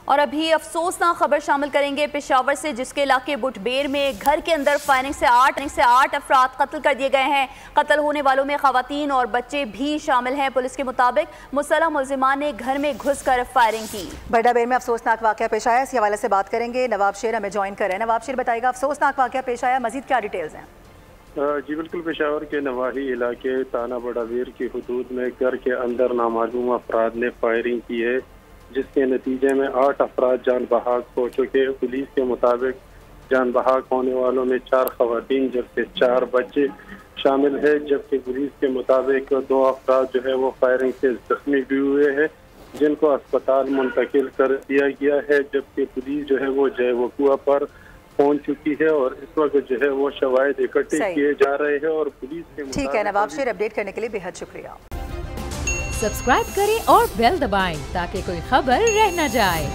اور ابھی افسوسناک خبر شامل کریں گے پشاور سے، جس کے علاقے بٹبیر میں گھر کے اندر فائرنگ سے آٹھ افراد قتل کر دیے گئے ہیں۔ قتل ہونے والوں میں خواتین اور بچے بھی شامل ہیں۔ پولیس کے مطابق مسلح ملزمان نے گھر میں گھس کر فائرنگ کی۔ بٹبیر میں افسوسناک واقعہ پیش آیا، اس حوالے سے بات کریں گے۔ نواب شیر ہمیں جوائن کر رہے ہیں۔ نواب شیر بتائے گا افسوسناک واقعہ پیش آیا، مزید کیا ڈیٹیلز ہیں؟ جی بالکل، پشاور کے نواحی علاقے تانا بٹبیر کی حدود میں گھر کے اندر نامعلوم افراد نے فائرنگ کی ہے، جس کے نتیجے میں 8 افراد جان بحق ہو چکے۔ پولیس کے مطابق جان بحق ہونے والوں میں 4 خواتین جبکہ 4 بچے شامل ہیں، جبکہ پولیس کے مطابق 2 افراد جو ہے وہ فائرنگ سے زخمی بھی ہوئے ہیں، جن کو اسپتال منتقل کر دیا گیا ہے، جبکہ پولیس جو ہے وہ جے وقوع پر پہنچ چکی ہے اور اس وقت جو ہے وہ شواہد اکٹھے کیے جا رہے ہیں۔ اور پولیس کے ٹھیک ہے نواب شیر، اپڈیٹ کرنے کے لیے بے حد شکریہ۔ سبسکرائب کریں اور بیل دبائیں تاکہ کوئی خبر رہ نہ جائے۔